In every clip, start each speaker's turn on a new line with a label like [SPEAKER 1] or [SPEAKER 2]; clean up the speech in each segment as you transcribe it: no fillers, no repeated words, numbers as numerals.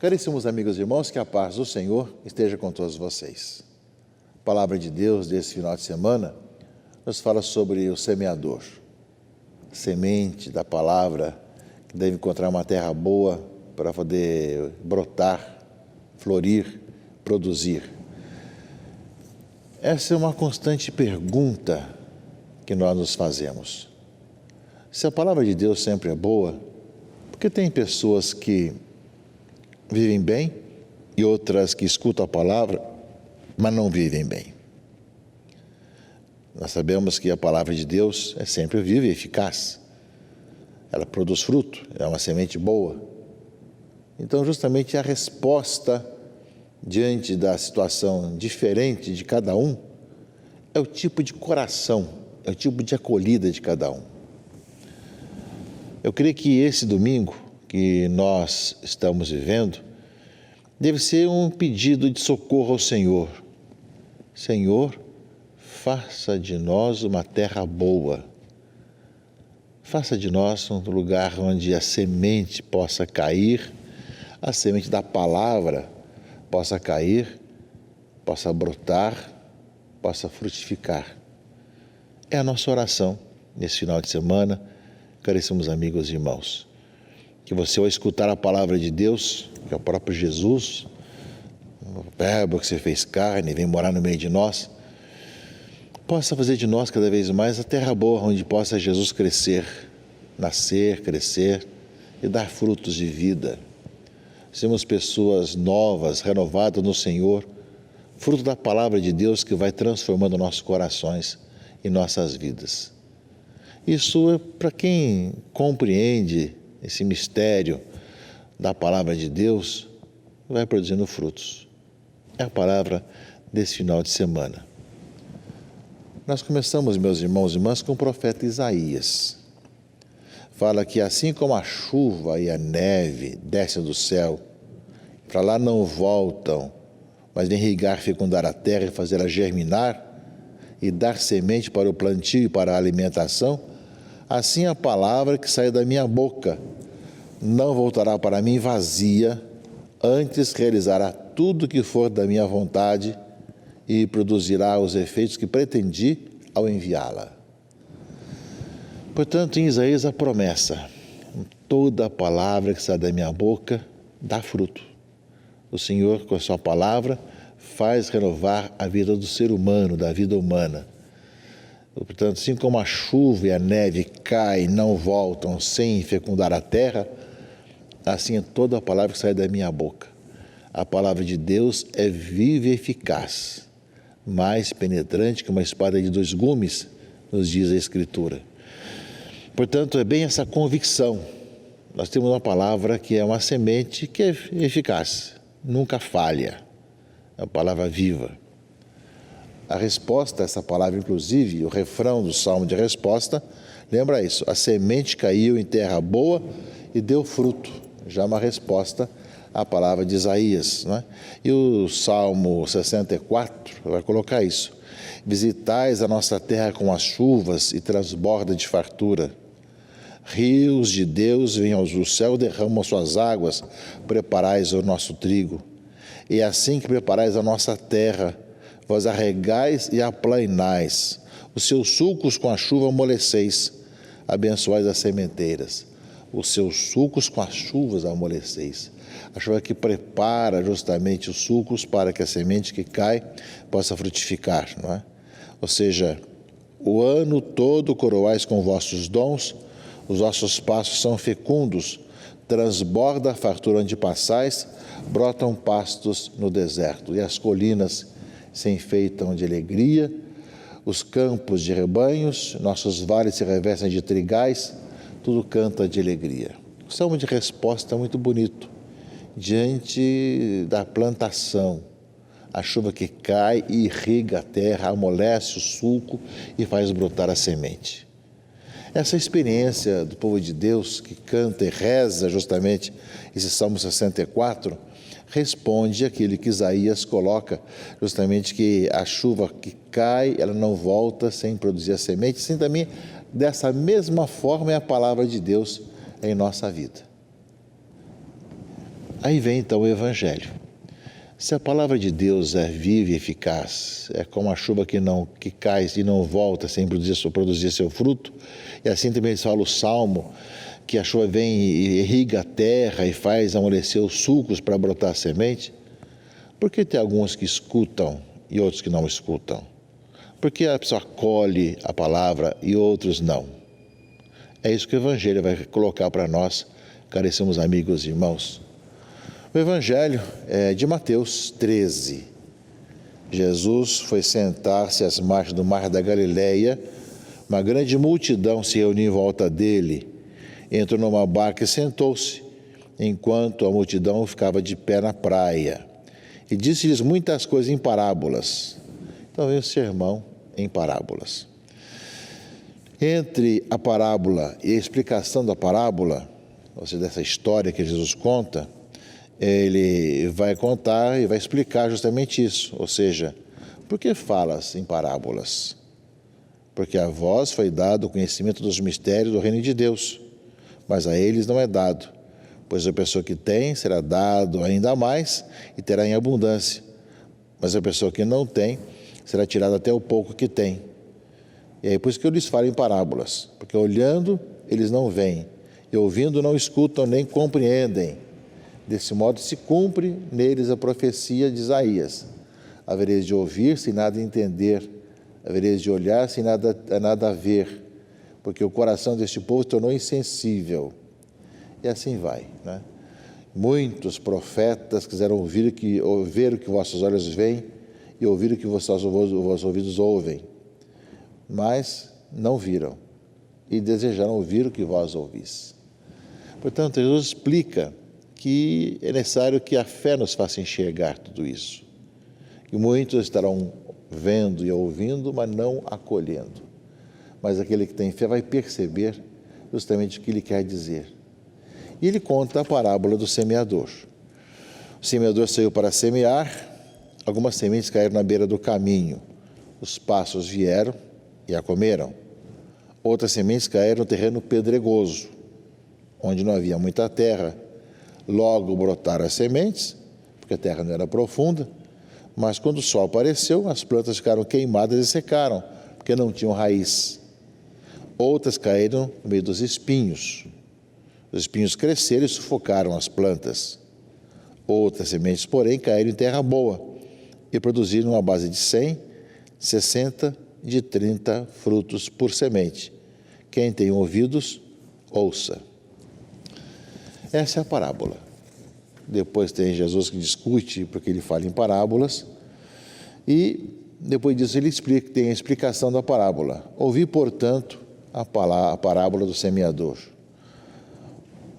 [SPEAKER 1] Caríssimos amigos e irmãos, que a paz do Senhor esteja com todos vocês. A palavra de Deus desse final de semana nos fala sobre o semeador, semente da palavra que deve encontrar uma terra boa para poder brotar, florir, produzir. Essa é uma constante pergunta que nós nos fazemos. Se a palavra de Deus sempre é boa, por que tem pessoas que vivem bem e outras que escutam a palavra, mas não vivem bem? Nós sabemos que a palavra de Deus é sempre viva e eficaz. Ela produz fruto, é uma semente boa. Então, justamente a resposta diante da situação diferente de cada um é o tipo de coração, é o tipo de acolhida de cada um. Eu creio que esse domingo que nós estamos vivendo deve ser um pedido de socorro ao Senhor. Senhor, faça de nós uma terra boa. Faça de nós um lugar onde a semente possa cair, a semente da palavra possa cair, possa brotar, possa frutificar. É a nossa oração nesse final de semana, caríssimos amigos e irmãos. Que você, ao escutar a palavra de Deus, que é o próprio Jesus, o Verbo que se fez carne e vem morar no meio de nós, possa fazer de nós cada vez mais a terra boa, onde possa Jesus crescer, nascer, crescer e dar frutos de vida. Sermos pessoas novas, renovadas no Senhor, fruto da palavra de Deus que vai transformando nossos corações e nossas vidas. Isso é para quem compreende esse mistério da palavra de Deus, vai produzindo frutos. É a palavra desse final de semana. Nós começamos, meus irmãos e irmãs, com o profeta Isaías. Fala que assim como a chuva e a neve descem do céu, para lá não voltam, mas de irrigar, fecundar a terra e fazê-la germinar e dar semente para o plantio e para a alimentação, assim a palavra que sai da minha boca não voltará para mim vazia, antes realizará tudo o que for da minha vontade e produzirá os efeitos que pretendi ao enviá-la. Portanto, em Isaías a promessa, toda a palavra que sai da minha boca dá fruto. O Senhor, com a sua palavra, faz renovar a vida do ser humano, da vida humana. Portanto, assim como a chuva e a neve caem e não voltam sem fecundar a terra, assim é toda a palavra que sai da minha boca. A palavra de Deus é viva e eficaz, mais penetrante que uma espada de 2 gumes, nos diz a Escritura. Portanto, é bem essa convicção. Nós temos uma palavra que é uma semente que é eficaz, nunca falha. É uma palavra viva. A resposta a essa palavra, inclusive, o refrão do Salmo de resposta, lembra isso: a semente caiu em terra boa e deu fruto. Já uma resposta à palavra de Isaías, né? E o Salmo 64 vai colocar isso: visitais a nossa terra com as chuvas e transborda de fartura. Rios de Deus vêm do céu, derramam suas águas, preparais o nosso trigo. E assim que preparais a nossa terra, vós a regais e aplainais, os seus sulcos com a chuva amoleceis, abençoais as sementeiras. Os seus sulcos com as chuvas amoleceis. A chuva que prepara justamente os sulcos para que a semente que cai possa frutificar, não é? Ou seja, o ano todo coroais com vossos dons, os vossos passos são fecundos, transborda a fartura onde passais, brotam pastos no deserto, e as colinas se enfeitam de alegria, os campos de rebanhos, nossos vales se revestem de trigais, tudo canta de alegria. O salmo de resposta é muito bonito, diante da plantação, a chuva que cai e irriga a terra, amolece o sulco e faz brotar a semente. Essa experiência do povo de Deus que canta e reza justamente esse Salmo 64, responde àquilo que Isaías coloca, justamente que a chuva que cai, ela não volta sem produzir a semente, assim também, dessa mesma forma é a palavra de Deus em nossa vida. Aí vem então o Evangelho. Se a palavra de Deus é viva e eficaz, é como a chuva que cai e não volta sem produzir seu fruto, e assim também fala o Salmo, que a chuva vem e irriga a terra e faz amolecer os sulcos para brotar a semente. Por que tem alguns que escutam e outros que não escutam? Por que a pessoa colhe a palavra e outros não? É isso que o Evangelho vai colocar para nós, caríssimos amigos e irmãos. O Evangelho é de Mateus 13. Jesus foi sentar-se às margens do mar da Galileia. Uma grande multidão se reuniu em volta dele. Entrou numa barca e sentou-se, enquanto a multidão ficava de pé na praia. E disse-lhes muitas coisas em parábolas. Então vem o sermão em parábolas. Entre a parábola e a explicação da parábola, ou seja, dessa história que Jesus conta, ele vai contar e vai explicar justamente isso. Ou seja, por que falas em parábolas? Porque a vós foi dado o conhecimento dos mistérios do reino de Deus, mas a eles não é dado. Pois a pessoa que tem será dado ainda mais e terá em abundância. Mas a pessoa que não tem será tirada até o pouco que tem. E aí por isso que eu lhes falo em parábolas, porque olhando eles não veem, e ouvindo não escutam nem compreendem. Desse modo se cumpre neles a profecia de Isaías. Havereis de ouvir sem nada entender, havereis de olhar sem nada ver, porque o coração deste povo se tornou insensível. E assim vai, né? Muitos profetas quiseram ver o que vossos olhos veem e ouvir o que vossos ouvidos ouvem, mas não viram e desejaram ouvir o que vós ouvis. Portanto, Jesus explica que é necessário que a fé nos faça enxergar tudo isso. E muitos estarão vendo e ouvindo, mas não acolhendo. Mas aquele que tem fé vai perceber justamente o que ele quer dizer. E ele conta a parábola do semeador. O semeador saiu para semear, algumas sementes caíram na beira do caminho. Os pássaros vieram e a comeram. Outras sementes caíram no terreno pedregoso, onde não havia muita terra. Logo brotaram as sementes, porque a terra não era profunda, mas quando o sol apareceu, as plantas ficaram queimadas e secaram, porque não tinham raiz. Outras caíram no meio dos espinhos. Os espinhos cresceram e sufocaram as plantas. Outras sementes, porém, caíram em terra boa e produziram uma base de 100, 60 e de 30 frutos por semente. Quem tem ouvidos, ouça. Essa é a parábola. Depois tem Jesus que discute, porque ele fala em parábolas. E depois disso ele explica, tem a explicação da parábola. Ouvi, portanto, a parábola do semeador.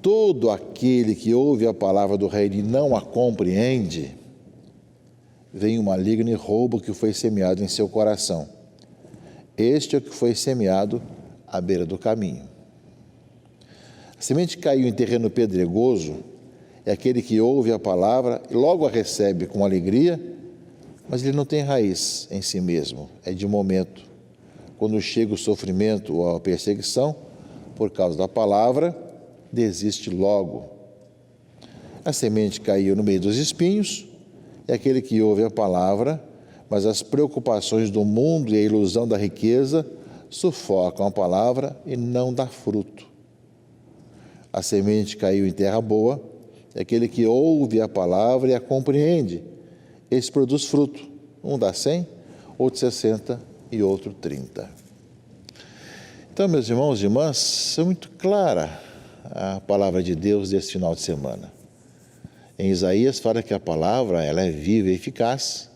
[SPEAKER 1] Todo aquele que ouve a palavra do reino e não a compreende, vem o maligno e rouba o que foi semeado em seu coração. Este é o que foi semeado à beira do caminho. A semente que caiu em terreno pedregoso é aquele que ouve a palavra e logo a recebe com alegria, mas ele não tem raiz em si mesmo, é de momento. Quando chega o sofrimento ou a perseguição, por causa da palavra, desiste logo. A semente caiu no meio dos espinhos, é aquele que ouve a palavra, mas as preocupações do mundo e a ilusão da riqueza sufocam a palavra e não dá fruto. A semente caiu em terra boa, é aquele que ouve a palavra e a compreende. Esse produz fruto. Um dá 100, outro 60 e outro 30. Então, meus irmãos e irmãs, é muito clara a palavra de Deus desse final de semana. Em Isaías fala que a palavra ela é viva e eficaz,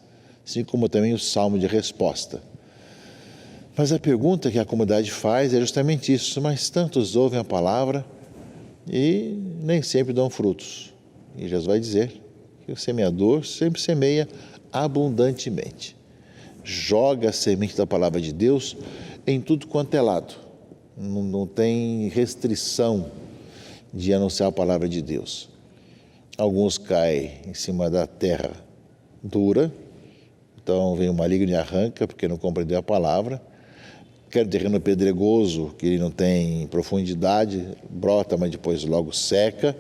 [SPEAKER 1] assim como também o salmo de resposta. Mas a pergunta que a comunidade faz é justamente isso: mas tantos ouvem a palavra e nem sempre dão frutos. E Jesus vai dizer que o semeador sempre semeia abundantemente. Joga a semente da palavra de Deus em tudo quanto é lado. Não tem restrição de anunciar a palavra de Deus. Alguns caem em cima da terra dura, então vem o maligno e arranca porque não compreendeu a palavra. Quer terreno pedregoso, que não tem profundidade, brota, mas depois logo seca.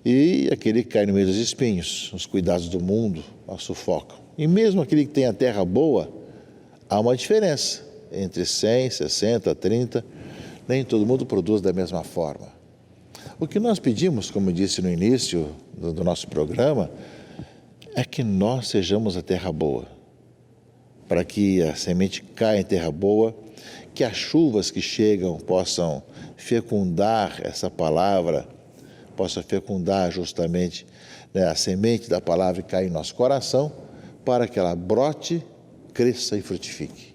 [SPEAKER 1] e aquele que cai no meio dos espinhos, os cuidados do mundo o sufocam. E mesmo aquele que tem a terra boa, há uma diferença entre 100, 60, 30, nem todo mundo produz da mesma forma. O que nós pedimos, como eu disse no início do nosso programa, é que nós sejamos a terra boa, para que a semente caia em terra boa, que as chuvas que chegam possam fecundar essa palavra, possa fecundar justamente, né, a semente da palavra e cair em nosso coração, para que ela brote, cresça e frutifique.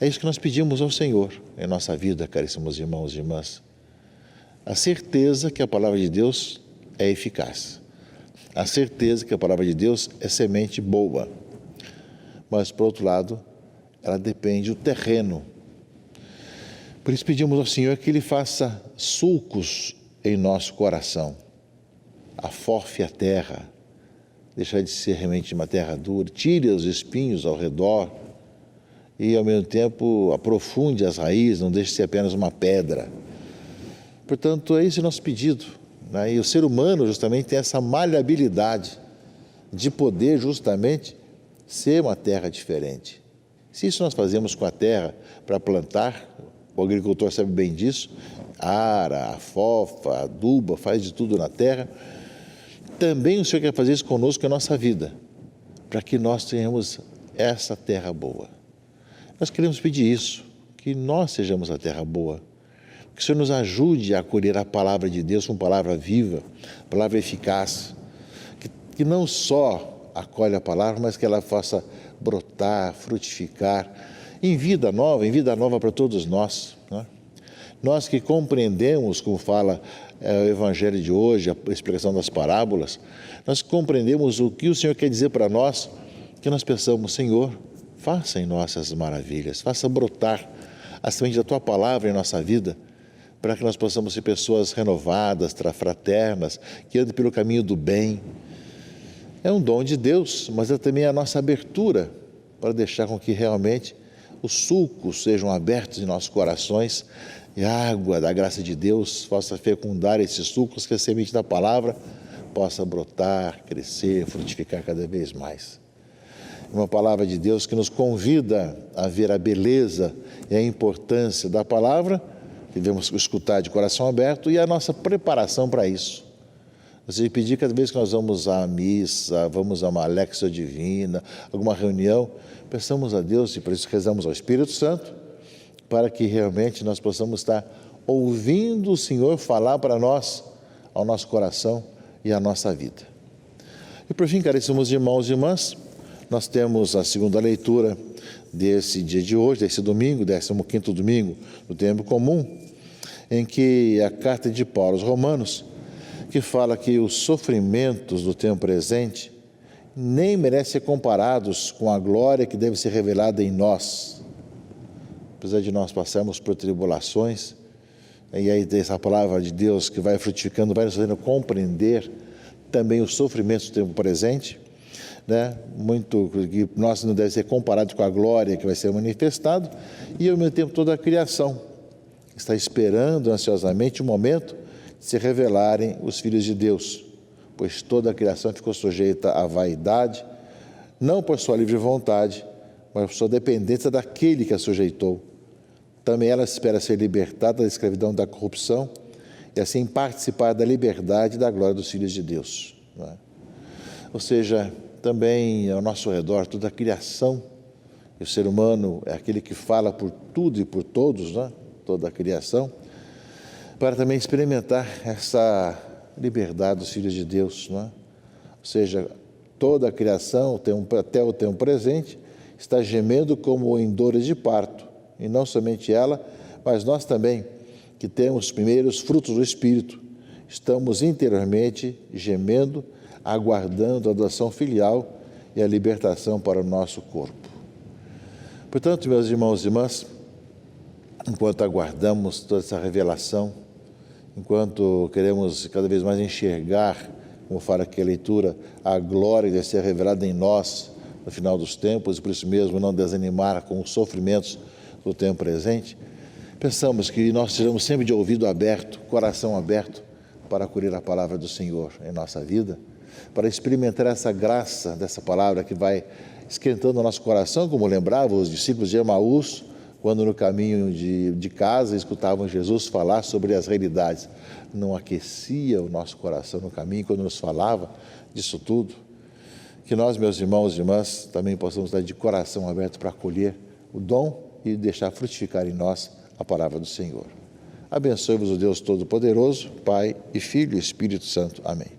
[SPEAKER 1] É isso que nós pedimos ao Senhor em nossa vida, caríssimos irmãos e irmãs. A certeza que a palavra de Deus é eficaz. A certeza que a palavra de Deus é semente boa. Mas, por outro lado, ela depende do terreno. Por isso pedimos ao Senhor que Ele faça sulcos em nosso coração. Afofe a terra, deixar de ser realmente uma terra dura, tire os espinhos ao redor e, ao mesmo tempo, aprofunde as raízes, não deixe de ser apenas uma pedra. Portanto, é esse o nosso pedido, né? E o ser humano justamente tem essa maleabilidade de poder justamente ser uma terra diferente. Se isso nós fazemos com a terra para plantar, o agricultor sabe bem disso, ara, afofa, aduba, faz de tudo na terra. Também o Senhor quer fazer isso conosco em nossa vida, para que nós tenhamos essa terra boa. Nós queremos pedir isso, que nós sejamos a terra boa, que o Senhor nos ajude a acolher a palavra de Deus como palavra viva, palavra eficaz, que não só acolhe a palavra, mas que ela faça brotar, frutificar, em vida nova para todos nós, né? Nós que compreendemos, como fala o Evangelho de hoje, a explicação das parábolas, nós compreendemos o que o Senhor quer dizer para nós, que nós pensamos, Senhor, faça em nós essas maravilhas, faça brotar a semente da Tua palavra em nossa vida, para que nós possamos ser pessoas renovadas, fraternas, que andem pelo caminho do bem. É um dom de Deus, mas é também a nossa abertura para deixar com que realmente os sulcos sejam abertos em nossos corações e a água da graça de Deus possa fecundar esses sulcos, que a semente da palavra possa brotar, crescer, frutificar cada vez mais. Uma palavra de Deus que nos convida a ver a beleza e a importância da palavra, que devemos escutar de coração aberto, e a nossa preparação para isso. Você pedir cada vez que nós vamos à missa, vamos a uma Alexia Divina, alguma reunião, peçamos a Deus, e por isso rezamos ao Espírito Santo, para que realmente nós possamos estar ouvindo o Senhor falar para nós, ao nosso coração e à nossa vida. E por fim, caríssimos irmãos e irmãs, nós temos a segunda leitura desse dia de hoje, desse domingo, 15º domingo do tempo comum, em que a carta de Paulo aos Romanos, que fala que os sofrimentos do tempo presente nem merecem ser comparados com a glória que deve ser revelada em nós. Apesar de nós passarmos por tribulações, e aí tem essa palavra de Deus que vai frutificando, vai nos fazendo compreender também os sofrimentos do tempo presente, né? Muito que nós não deve ser comparado com a glória que vai ser manifestado, e ao mesmo tempo toda a criação está esperando ansiosamente o momento de se revelarem os filhos de Deus, pois toda a criação ficou sujeita à vaidade, não por sua livre vontade, mas por sua dependência daquele que a sujeitou. Também ela espera ser libertada da escravidão da corrupção e assim participar da liberdade e da glória dos filhos de Deus, não é? Ou seja, também ao nosso redor, toda a criação, e o ser humano é aquele que fala por tudo e por todos, não é? Toda a criação, para também experimentar essa liberdade dos filhos de Deus, não é? Ou seja, toda a criação, até o tempo presente, está gemendo como em dores de parto, e não somente ela, mas nós também, que temos os primeiros frutos do Espírito, estamos interiormente gemendo, aguardando a adoção filial e a libertação para o nosso corpo. Portanto, meus irmãos e irmãs, enquanto aguardamos toda essa revelação, enquanto queremos cada vez mais enxergar, como fala aqui a leitura, a glória que deve ser revelada em nós no final dos tempos, e por isso mesmo não desanimar com os sofrimentos do tempo presente, pensamos que nós sejamos sempre de ouvido aberto, coração aberto, para acolher a palavra do Senhor em nossa vida, para experimentar essa graça dessa palavra que vai esquentando o nosso coração, como lembravam os discípulos de Emaús, quando no caminho de casa escutavam Jesus falar sobre as realidades. Não aquecia o nosso coração no caminho quando nos falava disso tudo? Que nós, meus irmãos e irmãs, também possamos estar de coração aberto para acolher o dom e deixar frutificar em nós a palavra do Senhor. Abençoe-vos o Deus Todo-Poderoso, Pai e Filho e Espírito Santo. Amém.